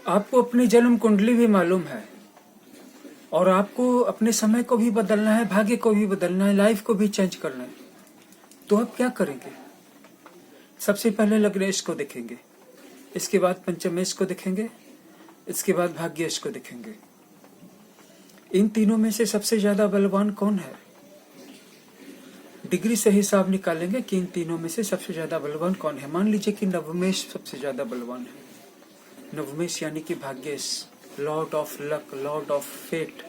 आपको अपनी जन्म कुंडली भी मालूम है और आपको अपने समय को भी बदलना है, भाग्य को भी बदलना है, लाइफ को भी चेंज करना है। तो आप क्या करेंगे? सबसे पहले लग्नेश को देखेंगे, इसके बाद पंचमेश को देखेंगे, इसके बाद भाग्येश को देखेंगे। इन तीनों में से सबसे ज्यादा बलवान कौन है? डिग्री से हिसाब निकालेंगे कि इन तीनों में से सबसे ज्यादा बलवान कौन है। मान लीजिए कि नवमेश सबसे ज्यादा बलवान है। नवमेश यानी कि भाग्येश, lord of luck, lord of fate,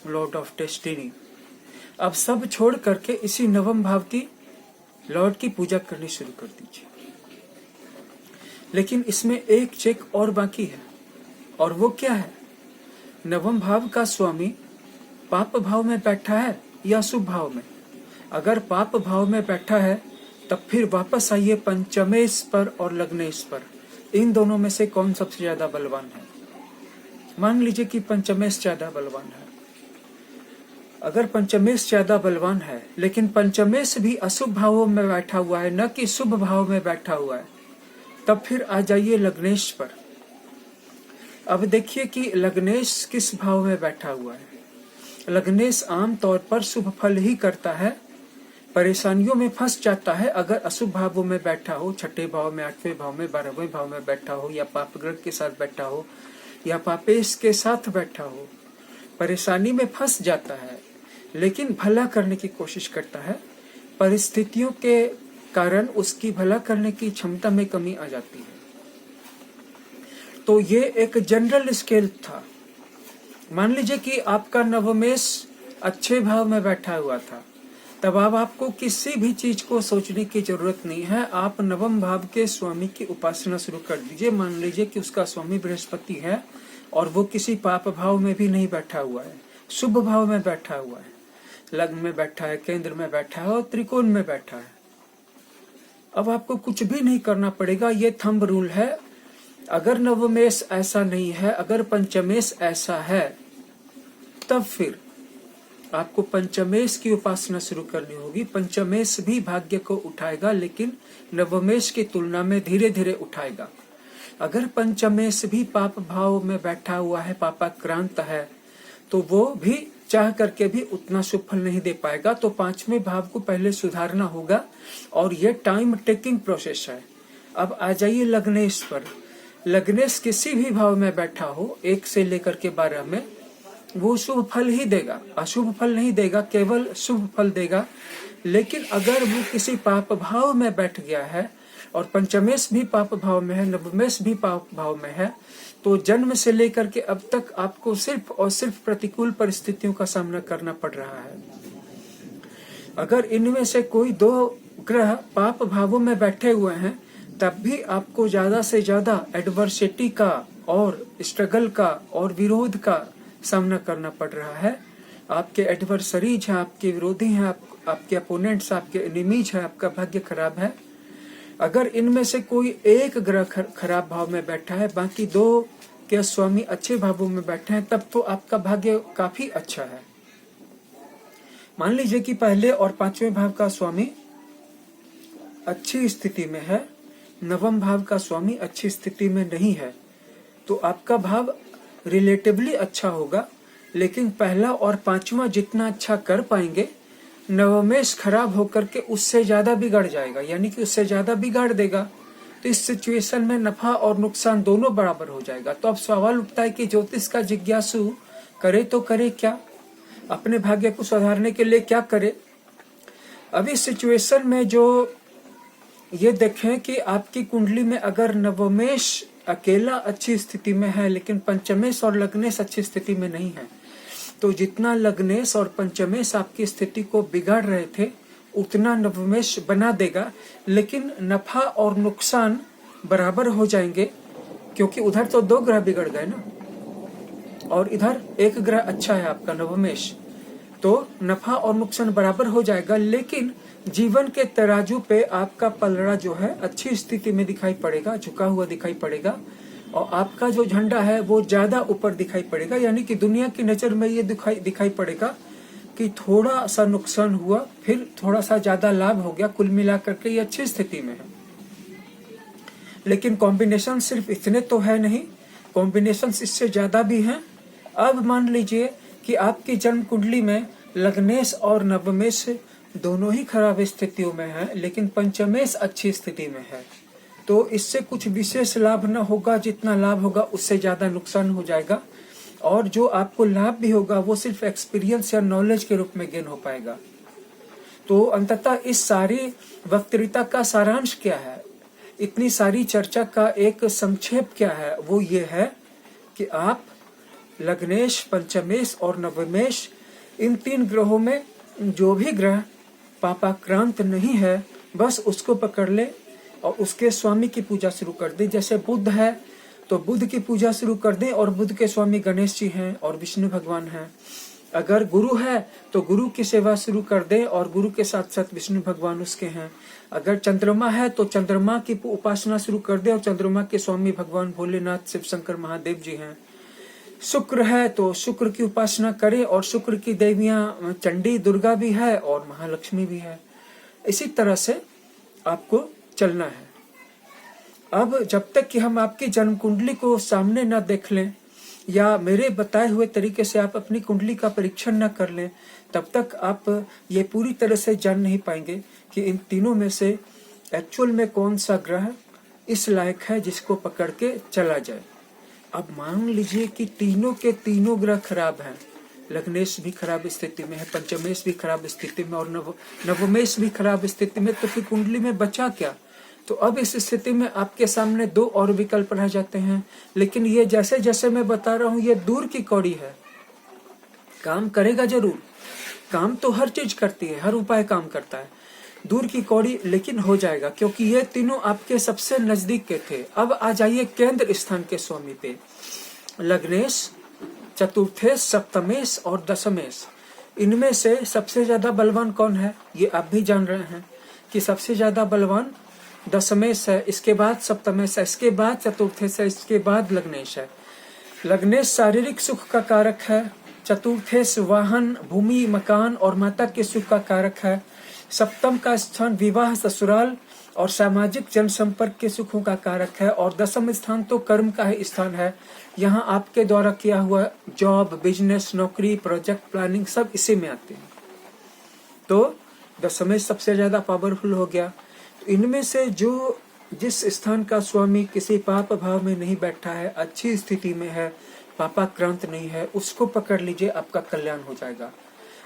lord of destiny. अब सब छोड़ करके इसी नवम भाव की लॉर्ड की पूजा करनी शुरू कर दीजिए। लेकिन इसमें एक चेक और बाकी है, और वो क्या है? नवम भाव का स्वामी पाप भाव में बैठा है या शुभ भाव में? अगर पाप भाव में बैठा है तब फिर वापस आइए पंचमेश पर और लग्नेश पर। इन दोनों में से कौन सबसे ज्यादा बलवान है? मान लीजिए कि पंचमेश ज्यादा बलवान है। अगर पंचमेश ज्यादा बलवान है लेकिन पंचमेश भी अशुभ भावों में बैठा हुआ है, न कि शुभ भाव में बैठा हुआ है, तब फिर आ जाइए लग्नेश पर। अब देखिए कि लग्नेश किस भाव में बैठा हुआ है। लग्नेश आम तौर पर शुभ फल ही करता है, परेशानियों में फंस जाता है अगर अशुभ भावों में बैठा हो, छठे भाव में, आठवें भाव में, 12वें भाव में बैठा हो, या पाप ग्रह के साथ बैठा हो, या पापेश के साथ बैठा हो। परेशानी में फंस जाता है लेकिन भला करने की कोशिश करता है। परिस्थितियों के कारण उसकी भला करने की क्षमता में कमी आ जाती है। तो ये एक जनरल स्केल था। मान लीजिए कि आपका नवमेश अच्छे भाव में बैठा हुआ था, तब अब आपको किसी भी चीज को सोचने की जरूरत नहीं है। आप नवम भाव के स्वामी की उपासना शुरू कर दीजिए। मान लीजिए कि उसका स्वामी बृहस्पति है और वो किसी पाप भाव में भी नहीं बैठा हुआ है, शुभ भाव में बैठा हुआ है, लग्न में बैठा है, केंद्र में बैठा है और त्रिकोण में बैठा है। अब आपको कुछ भी नहीं करना पड़ेगा, ये थंब रूल है। अगर नवमेश ऐसा नहीं है, अगर पंचमेश ऐसा है, तब फिर आपको पंचमेश की उपासना शुरू करनी होगी। पंचमेश भी भाग्य को उठाएगा लेकिन नवमेश की तुलना में धीरे धीरे उठाएगा। अगर पंचमेश भी पाप भाव में बैठा हुआ है, पापाक्रांत है, तो वो भी चाह करके भी उतना शुभ फल नहीं दे पाएगा। तो पांचवें भाव को पहले सुधारना होगा और ये टाइम टेकिंग प्रोसेस है। अब आ जाइए लग्नेश पर। लग्नेश किसी भी भाव में बैठा हो, 1 से लेकर के 12 में, वो शुभ फल ही देगा, अशुभ फल नहीं देगा, केवल शुभ फल देगा। लेकिन अगर वो किसी पाप भाव में बैठ गया है और पंचमेश भी पाप भाव में है, नवमेश भी पाप भाव में है, तो जन्म से लेकर के अब तक आपको सिर्फ और सिर्फ प्रतिकूल परिस्थितियों का सामना करना पड़ रहा है। अगर इनमें से कोई 2 ग्रह पाप भावों में बैठे हुए हैं, तब भी आपको ज्यादा से ज्यादा एडवर्सिटी का और स्ट्रगल का और विरोध का सामना करना पड़ रहा है। आपके एडवर्सरीज हैं, आपके विरोधी हैं, आपके अपोनेंट्स, आपके एनिमीज हैं, आपका भाग्य खराब है। अगर इनमें से कोई एक ग्रह खराब भाव में बैठा है, बाकी 2 के स्वामी अच्छे भावों में बैठे हैं, तब तो आपका भाग्य काफी अच्छा है। मान लीजिए कि पहले और 5वें भाव का स्वामी अच्छी स्थिति में है, नवम भाव का स्वामी अच्छी स्थिति में नहीं है, तो आपका भाव रिलेटिवली अच्छा होगा। लेकिन पहला और 5वां जितना अच्छा कर पाएंगे, नवमेश खराब होकर के उससे ज्यादा बिगड़ जाएगा, यानी कि उससे ज्यादा बिगाड़ देगा। तो इस सिचुएशन में नफा और नुकसान दोनों बराबर हो जाएगा। तो अब सवाल उठता है कि ज्योतिष का जिज्ञासु करे तो करे क्या, अपने भाग्य को सुधारने के लिए क्या करे। अब इस सिचुएशन में जो ये देखें कि आपकी कुंडली में अगर नवमेश अकेला अच्छी स्थिति में है लेकिन पंचमेश और लग्नेश अच्छी स्थिति में नहीं है, तो जितना लग्नेश और पंचमेश आपकी स्थिति को बिगाड़ रहे थे, उतना नवमेश बना देगा। लेकिन नफा और नुकसान बराबर हो जाएंगे, क्योंकि उधर तो 2 ग्रह बिगड़ गए ना, और इधर 1 ग्रह अच्छा है आपका नवमेश, तो नफा और नुकसान बराबर हो जाएगा। लेकिन जीवन के तराजू पे आपका पलड़ा जो है अच्छी स्थिति में दिखाई पड़ेगा, झुका हुआ दिखाई पड़ेगा, और आपका जो झंडा है वो ज्यादा ऊपर दिखाई पड़ेगा। यानी कि दुनिया की नजर में ये दिखाई पड़ेगा कि थोड़ा सा नुकसान हुआ, फिर थोड़ा सा ज्यादा लाभ हो गया, कुल मिलाकर के ये अच्छी स्थिति में है। लेकिन कॉम्बिनेशन सिर्फ इतने तो है नहीं, कॉम्बिनेशन इससे ज्यादा भी हैं। अब मान लीजिए कि आपकी जन्म कुंडली में लग्नेश और नवमेश दोनों ही खराब स्थितियों में है, लेकिन पंचमेश अच्छी स्थिति में है, तो इससे कुछ विशेष लाभ न होगा। जितना लाभ होगा उससे ज्यादा नुकसान हो जाएगा, और जो आपको लाभ भी होगा वो सिर्फ एक्सपीरियंस या नॉलेज के रूप में गेन हो पाएगा। तो अंततः इस सारी वक्तृता का सारांश क्या है, इतनी सारी चर्चा का एक संक्षेप क्या है, वो ये है कि आप लग्नेश, पंचमेश और नवमेश, इन 3 ग्रहों में जो भी ग्रह पापाक्रांत नहीं है, बस उसको पकड़ ले और उसके स्वामी की पूजा शुरू कर दे। जैसे बुध है तो बुध की पूजा शुरू कर दें, और बुध के स्वामी गणेश जी हैं और विष्णु भगवान हैं। अगर गुरु है तो गुरु की सेवा शुरू कर दें, और गुरु के साथ साथ विष्णु भगवान उसके हैं। अगर चंद्रमा है तो चंद्रमा की उपासना शुरू कर दे, और चंद्रमा के स्वामी भगवान भोलेनाथ, शिव शंकर महादेव जी हैं। शुक्र है तो शुक्र की उपासना करें, और शुक्र की देवियां चंडी, दुर्गा भी है और महालक्ष्मी भी है। इसी तरह से आपको चलना है। अब जब तक कि हम आपकी जन्म कुंडली को सामने न देख लें, या मेरे बताए हुए तरीके से आप अपनी कुंडली का परीक्षण न कर लें, तब तक आप ये पूरी तरह से जान नहीं पाएंगे कि इन तीनों में से एक्चुअल में कौन सा ग्रह इस लायक है जिसको पकड़ के चला जाए। अब मान लीजिए कि तीनों के तीनों ग्रह खराब हैं, लग्नेश भी खराब स्थिति में है, पंचमेश भी खराब स्थिति में, और नवमेश भी खराब स्थिति में, तो फिर कुंडली में बचा क्या। तो अब इस स्थिति में आपके सामने 2 और विकल्प रह जाते हैं, लेकिन ये जैसे जैसे मैं बता रहा हूँ ये दूर की कौड़ी है। काम करेगा जरूर, काम तो हर चीज करती है, हर उपाय काम करता है, दूर की कौड़ी लेकिन हो जाएगा, क्योंकि ये तीनों आपके सबसे नजदीक के थे। अब आ जाइए केंद्र स्थान के स्वामी पे। लग्नेश, चतुर्थेश, सप्तमेश और दशमेश, इनमें से सबसे ज्यादा बलवान कौन है, ये आप भी जान रहे हैं कि सबसे ज्यादा बलवान दशमेश है, इसके बाद सप्तमेश है, इसके बाद चतुर्थेश है, इसके बाद लग्नेश है। लग्नेश शारीरिक सुख का कारक है, चतुर्थेश वाहन, भूमि, मकान और माता के सुख का कारक है, सप्तम का स्थान विवाह, ससुराल और सामाजिक जनसंपर्क के सुखों का कारक है, और दशम स्थान तो कर्म का ही स्थान है। यहाँ आपके द्वारा किया हुआ जॉब, बिजनेस, नौकरी, प्रोजेक्ट, प्लानिंग सब इसी में आते हैं। तो दशमेश सबसे ज्यादा पावरफुल हो गया। इनमें से जो जिस स्थान का स्वामी किसी पाप भाव में नहीं बैठा है, अच्छी स्थिति में है, पापाक्रांत नहीं है, उसको पकड़ लीजिए, आपका कल्याण हो जाएगा।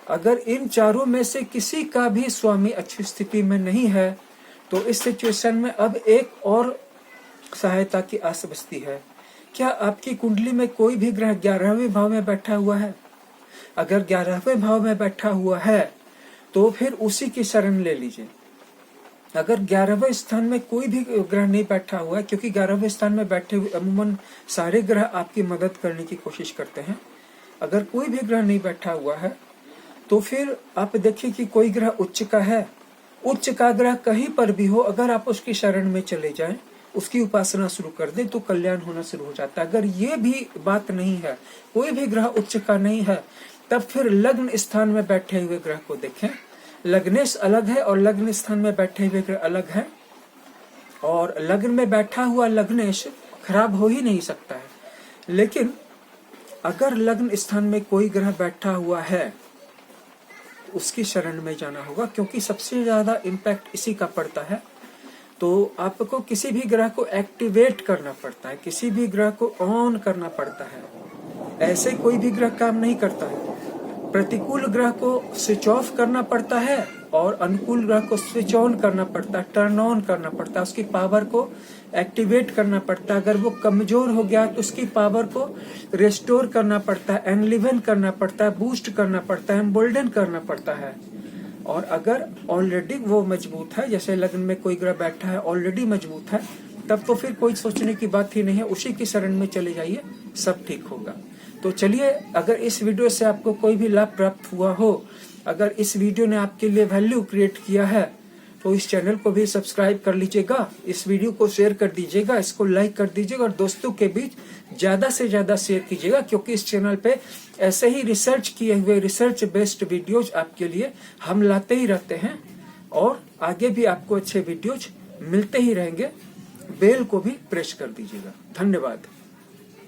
अगर इन चारों में से किसी का भी स्वामी अच्छी स्थिति में नहीं है, तो इस सिचुएशन में अब एक और सहायता की आस बचती है। क्या आपकी कुंडली में कोई भी ग्रह 11वें भाव में बैठा हुआ है? अगर 11वें भाव में बैठा हुआ है तो फिर उसी की शरण ले लीजिए। अगर 11वें स्थान में कोई भी ग्रह नहीं बैठा हुआ है, क्योंकि 11वें स्थान में बैठे हुए अमूमन सारे ग्रह आपकी मदद करने की कोशिश करते हैं, अगर कोई भी ग्रह नहीं बैठा हुआ है तो फिर आप देखिए कि कोई ग्रह उच्च का है। उच्च का ग्रह कहीं पर भी हो, अगर आप उसकी शरण में चले जाएं, उसकी उपासना शुरू कर दें, तो कल्याण होना शुरू हो जाता है। अगर ये भी बात नहीं है, कोई भी ग्रह उच्च का नहीं है, तब फिर लग्न स्थान में बैठे हुए ग्रह को देखें। लग्नेश अलग है और लग्न स्थान में बैठे हुए ग्रह अलग है, और लग्न में बैठा हुआ लग्नेश खराब हो ही नहीं सकता है। लेकिन अगर लग्न स्थान में कोई ग्रह बैठा हुआ है तो उसकी शरण में जाना होगा, क्योंकि सबसे ज्यादा इम्पैक्ट इसी का पड़ता है। तो आपको किसी भी ग्रह को एक्टिवेट करना पड़ता है, किसी भी ग्रह को ऑन करना पड़ता है। ऐसे कोई भी ग्रह काम नहीं करता है। प्रतिकूल ग्रह को स्विच ऑफ करना पड़ता है और अनुकूल ग्रह को स्विच ऑन करना पड़ता है, टर्न ऑन करना पड़ता है, उसकी पावर को एक्टिवेट करना पड़ता है। अगर वो कमजोर हो गया तो उसकी पावर को रिस्टोर करना पड़ता है, एनलिवन करना पड़ता है, बूस्ट करना पड़ता है, एम्बोल्डन करना पड़ता है। और अगर ऑलरेडी वो मजबूत है, जैसे लग्न में कोई ग्रह बैठा है ऑलरेडी मजबूत है, तब तो फिर कोई सोचने की बात ही नहीं है, उसी की शरण में चले जाइए, सब ठीक होगा। तो चलिए, अगर इस वीडियो से आपको कोई भी लाभ प्राप्त हुआ हो, अगर इस वीडियो ने आपके लिए वैल्यू क्रिएट किया है, तो इस चैनल को भी सब्सक्राइब कर लीजिएगा, इस वीडियो को शेयर कर दीजिएगा, इसको लाइक कर दीजिएगा और दोस्तों के बीच ज्यादा से ज्यादा शेयर कीजिएगा, क्योंकि इस चैनल पे ऐसे ही रिसर्च किए हुए, रिसर्च बेस्ड वीडियोज आपके लिए हम लाते ही रहते हैं, और आगे भी आपको अच्छे वीडियोज मिलते ही रहेंगे। बेल को भी प्रेस कर दीजिएगा। धन्यवाद।